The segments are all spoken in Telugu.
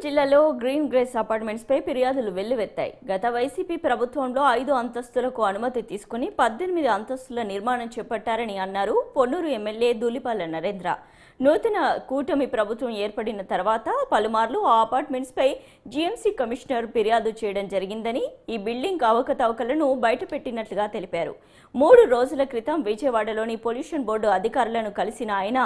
జిల్లాలో గ్రీన్ గ్రేస్ అపార్ట్మెంట్స్ పై ఫిర్యాదులు వెల్లువెత్తాయి. గత వైసీపీ ప్రభుత్వంలో 5 అంతస్తులకు అనుమతి తీసుకుని 18 అంతస్తుల నిర్మాణం చేపట్టారని అన్నారు పొన్నూరు ఎమ్మెల్యే ధూళిపాల నరేంద్ర. నూతన కూటమి ప్రభుత్వం ఏర్పడిన తర్వాత పలుమార్లు ఆ అపార్ట్మెంట్స్ పై జీఎంసీ కమిషనర్ ఫిర్యాదు చేయడం జరిగిందని, ఈ బిల్డింగ్ అవకతవకలను బయటపెట్టినట్లుగా తెలిపారు. 3 రోజుల క్రితం విజయవాడలోని పొల్యూషన్ బోర్డు అధికారులను కలిసిన ఆయన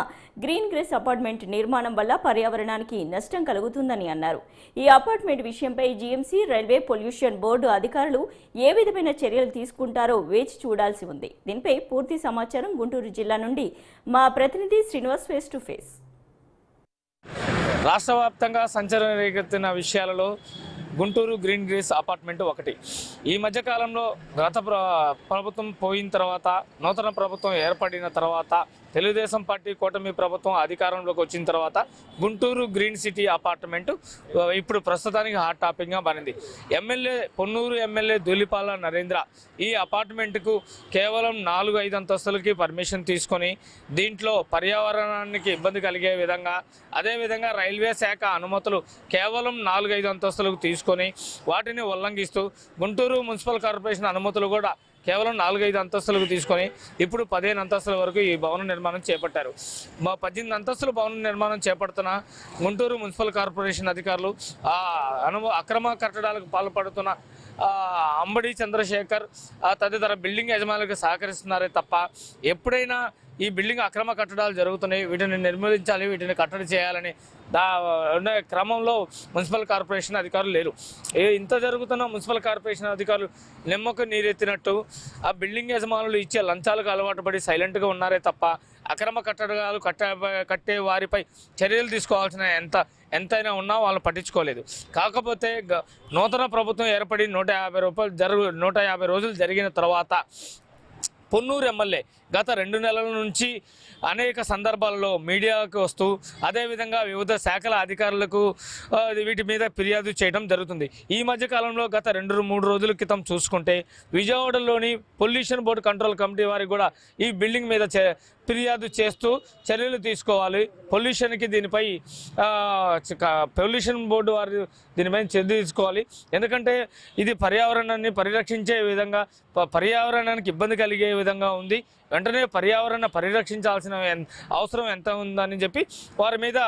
గ్రీన్ గ్రేస్ అపార్ట్మెంట్ నిర్మాణం వల్ల పర్యావరణానికి నష్టం కలుగుతుందని అన్నారు. ఈ అపార్ట్మెంట్ విషయంపై జీఎంసీ, రైల్వే, పొల్యూషన్ బోర్డు అధికారులు ఏ విధమైన చర్యలు తీసుకుంటారో వేచి చూడాల్సి ఉంది. దీనిపై పూర్తి సమాచారం గుంటూరు జిల్లా నుండి మా ప్రతినిధి శ్రీనివాస్ ఫేస్ టు ఫేస్. రాష్ట్ర వ్యాప్తంగా సంచలనం రేకెత్తిన విషయాలలో గుంటూరు గ్రీన్ గ్రేస్ అపార్ట్మెంట్ ఒకటి. ఈ మధ్యకాలంలో గత ప్రభుత్వం పోయిన తర్వాత, నూతన ప్రభుత్వం ఏర్పడిన తర్వాత, తెలుగుదేశం పార్టీ కూటమి ప్రభుత్వం అధికారంలోకి వచ్చిన తర్వాత గుంటూరు గ్రీన్ సిటీ అపార్ట్మెంట్ ఇప్పుడు ప్రస్తుతానికి హాట్ టాపిక్గా మారింది. పొన్నూరు ఎమ్మెల్యే ధూళిపాల నరేంద్ర ఈ అపార్ట్మెంట్కు కేవలం 4-5 అంతస్తులకి పర్మిషన్ తీసుకొని, దీంట్లో పర్యావరణానికి ఇబ్బంది కలిగే విధంగా, అదేవిధంగా రైల్వే శాఖ అనుమతులు కేవలం 4-5 అంతస్తులకు తీసుకొని వాటిని ఉల్లంఘిస్తూ, గుంటూరు మున్సిపల్ కార్పొరేషన్ అనుమతులు కూడా కేవలం 4-5 అంతస్తులకు తీసుకొని ఇప్పుడు 15 అంతస్తుల వరకు ఈ భవన నిర్మాణం చేపట్టారు. 18 అంతస్తుల భవన నిర్మాణం చేపడుతున్న గుంటూరు మున్సిపల్ కార్పొరేషన్ అధికారులు అక్రమ కట్టడాలకు పాల్పడుతున్న అంబడి చంద్రశేఖర్ తదితర బిల్డింగ్ యజమానులకు సహకరిస్తున్నారే తప్ప, ఎప్పుడైనా ఈ బిల్డింగ్ అక్రమ కట్టడాలు జరుగుతున్నాయి, వీటిని నిర్మూలించాలి, వీటిని కట్టడి చేయాలని క్రమంలో మున్సిపల్ కార్పొరేషన్ అధికారులు లేరు. ఇంత జరుగుతున్న మున్సిపల్ కార్పొరేషన్ అధికారులు నిమ్మకు నీరెత్తినట్టు ఆ బిల్డింగ్ యజమానులు ఇచ్చే లంచాలకు అలవాటు పడి సైలెంట్గా ఉన్నారే తప్ప, అక్రమ కట్టడాలు కట్టే వారిపై చర్యలు తీసుకోవాల్సిన ఎంతైనా ఉన్నా వాళ్ళు పట్టించుకోలేదు. కాకపోతే నూతన ప్రభుత్వం ఏర్పడి 150 రోజులు జరిగిన తర్వాత పొన్నూరు ఎమ్మెల్యే గత 2 నెలల నుంచి అనేక సందర్భాల్లో మీడియాకు వస్తూ, అదేవిధంగా వివిధ శాఖల అధికారులకు వీటి మీద ఫిర్యాదు చేయడం జరుగుతుంది. ఈ మధ్యకాలంలో గత 2-3 రోజుల క్రితం చూసుకుంటే విజయవాడలోని పొల్యూషన్ బోర్డు కంట్రోల్ కమిటీ వారికి కూడా ఈ బిల్డింగ్ మీద ఫిర్యాదు చేస్తూ చర్యలు తీసుకోవాలి, పొల్యూషన్కి దీనిపై పొల్యూషన్ బోర్డు వారు దీనిపై చర్య తీసుకోవాలి, ఎందుకంటే ఇది పర్యావరణాన్ని పరిరక్షించే విధంగా, పర్యావరణానికి ఇబ్బంది కలిగే విధంగా ఉంది, వెంటనే పర్యావరణ పరిరక్షించాల్సిన అవసరం ఎంత ఉందని చెప్పి వారి మీద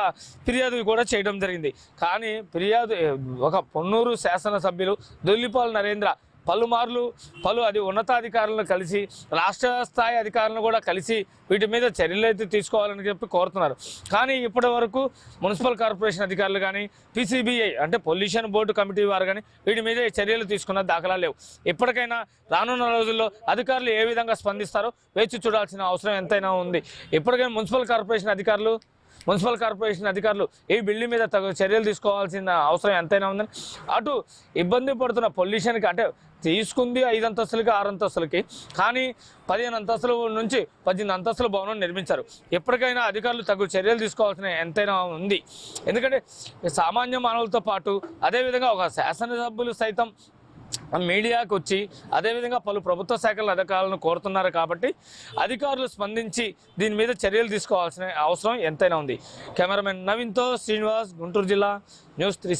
ఫిర్యాదు కూడా చేయడం జరిగింది. కానీ ఒక పొన్నూరు శాసనసభ్యులు ధూళిపాల నరేంద్ర పలు ఉన్నతాధికారులను కలిసి, రాష్ట్ర స్థాయి అధికారులను కూడా కలిసి వీటి మీద చర్యలు అయితే తీసుకోవాలని చెప్పి కోరుతున్నారు. కానీ ఇప్పటి వరకు మున్సిపల్ కార్పొరేషన్ అధికారులు కానీ, PCBI అంటే పొల్యూషన్ బోర్డు కమిటీ వారు కానీ వీటి మీద చర్యలు తీసుకున్న దాఖలా లేవు. ఇప్పటికైనా రానున్న రోజుల్లో అధికారులు ఏ విధంగా స్పందిస్తారో వేచి చూడాల్సిన అవసరం ఎంతైనా ఉంది. ఇప్పటికైనా మున్సిపల్ కార్పొరేషన్ అధికారులు ఈ బిల్డింగ్ మీద చర్యలు తీసుకోవాల్సిన అవసరం ఎంతైనా ఉందని, అటు ఇబ్బంది పడుతున్న పొల్యూషన్కి, అంటే తీసుకుంది 5 అంతస్తులకి 6 అంతస్తులకి, కానీ 15 అంతస్తుల నుంచి 18 అంతస్తుల భవనం నిర్మించారు. ఎప్పటికైనా అధికారులు తగు చర్యలు తీసుకోవాల్సిన ఎంతైనా ఉంది. ఎందుకంటే సామాన్య మానవులతో పాటు అదేవిధంగా ఒక శాసనసభ్యులు సైతం మీడియాకు వచ్చి అదేవిధంగా పలు ప్రభుత్వ శాఖల అధికారులను కోరుతున్నారు. కాబట్టి అధికారులు స్పందించి దీని మీద చర్యలు తీసుకోవాల్సిన అవసరం ఎంతైనా ఉంది. కెమెరామెన్ నవీన్తో శ్రీనివాస్, గుంటూరు జిల్లా న్యూస్ 3.